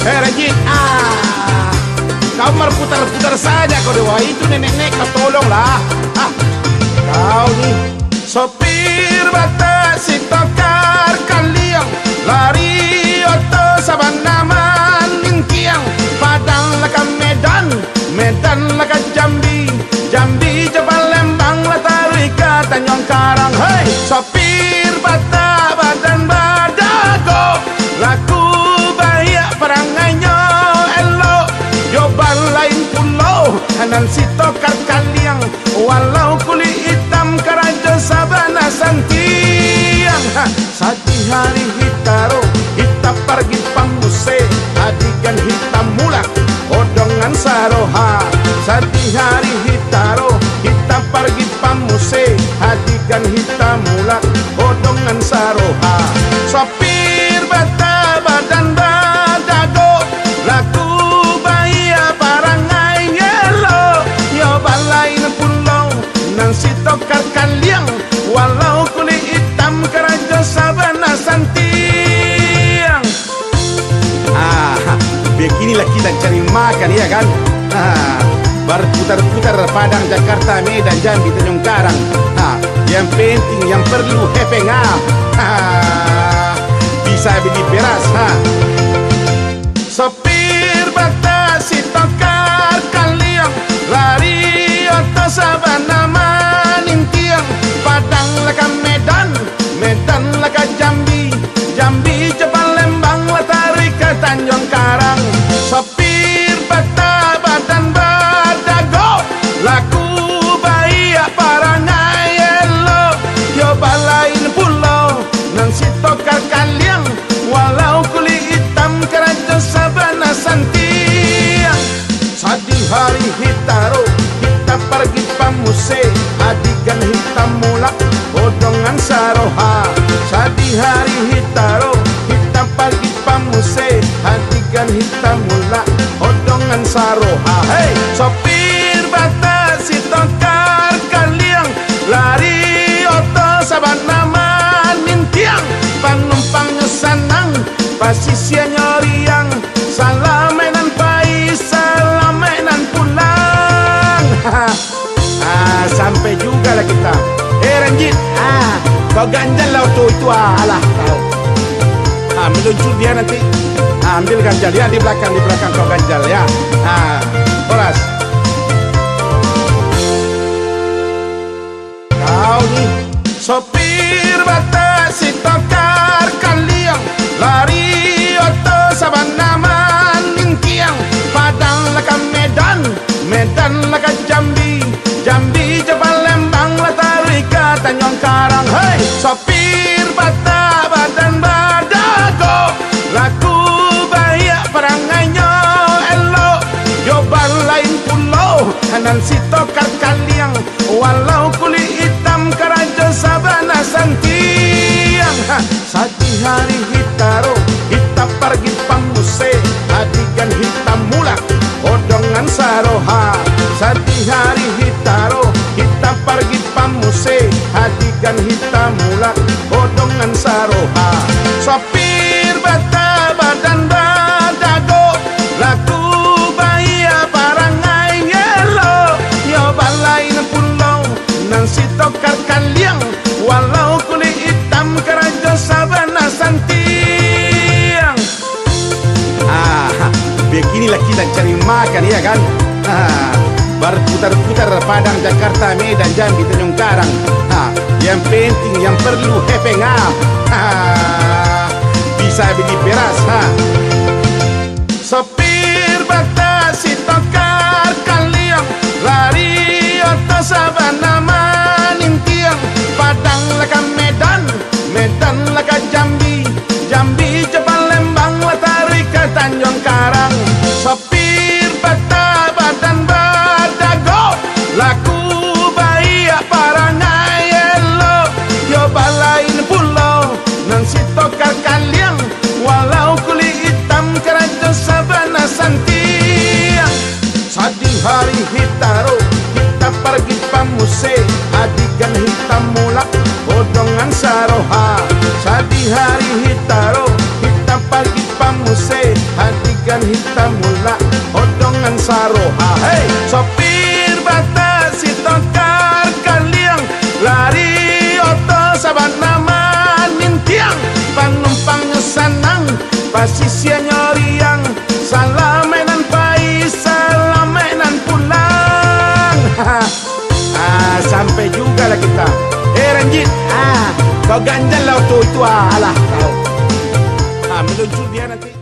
Rajin, kau berputar-putar saja kau dewa itu nenek-nenek kau tolonglah. Kau nih sopir bata si tokar kaliang lari oto sabana maningkiang Padang laka Medan, Medan laka Jambi, Jambi Palembang Latarika Tanjung Karang. Hei sopir bata badan badago laku perangainya elok Joban lain pulau Hanan si tokar kaliang walau kulit hitam keraja sabana santiang. Sati hari hitaro kita pergi pamuse adigan hitam mulak odongan saroha. Sati hari hitaro kita pergi pamuse adigan hitam mulak odongan saroha. Sopir bata badan laku bahaya parangai yelo yo balain pulau nang si tokar kaliang walau kulit hitam keraja sabana santiang. Beginilah kita cari makan ya kan. Berputar-putar Padang, Jakarta, Medan, Jambi, Tanjung Karang. Yang penting yang perlu hepeng bisa beli beras Sopir bata si tokar kaliang lari oto sabana maningkiang Padang laka Medan, Medan laka Jambi, Jambi Palembang Latarika Tanjung Karang. Sopir bata badan badago laku bahaya parangai elo yo balain pulau nang si tokar kaliang walau kulit hitam keraja sabana santiang. Sadi hari hitaro kita pergi pamuse adigan hitam mulak odongan saroha. Sadi hari hitaro kita pergi pamuse adigan hitam mulak odongan saroha. Hei sopir bata si tokar kaliang lari oto sabana manintiang penumpangnya sanang pasisnya nyoriang salamenan pai salamenan pulang. Sampai juga lah kita. Ranjit, kau ganjal lah auto itu alah kau. Meluncur dia nanti. Ambil ganjal ya di belakang kau ganjal ya. Horas. Kau nih sopir bata si tokar kaliang lari oto sabana maningkiang Padang laka Medan, Medan laka Jambi, Jambi Palembang Latarika Tanjung Karang. Hei sopir bata badan badago laku bahaya perangainya elok Joban lain pulau Hanan si tokar kaliang walau kulit hitam keraja sabana santiang. Sati hari hitaro kita pergi pamuse adigan hitam mulak odongan saroha. Sati hari hitaro kita pergi pamuse adigan hitam mulak odongan saroha. Sopir bata badan badago laku bahaya parangai yelo yo balain pulau nang si tokar kaliang walau kulit hitam keraja sabana santiang. Beginilah kita cari makan ya kan. Berputar-putar Padang, Jakarta, Medan, Jambi, Tanjung Karang. Yang penting yang perlu hepeng bisa beli beras Sopir bata si tokar kaliang lari oto sabana manintiang Padang laka Medan, Medan laka Jambi, Jambi Palembang Latarika Tanjung Karang. Sopir bata badan badago laku bahaya parangai elo yo balain pulau nang si tokar kaliang walau kulit hitam keraja sabana santiang. Sadi hari hitaro kita pergi pamuse adigan hitam mulak odongan saroha. Sadi hari hitaro kita pergi pamuse adigan bagan hitam mula odongan saro. Hei, sopir bata si tongkar kaliang lari oto saban nama nintiang panumpang sanang pasisya nyoriang salamenan pai salamenan pulang. Sampai juga lah kita. Ranjit, kau ganjal lah itu alah kau. Meluncur dia nanti.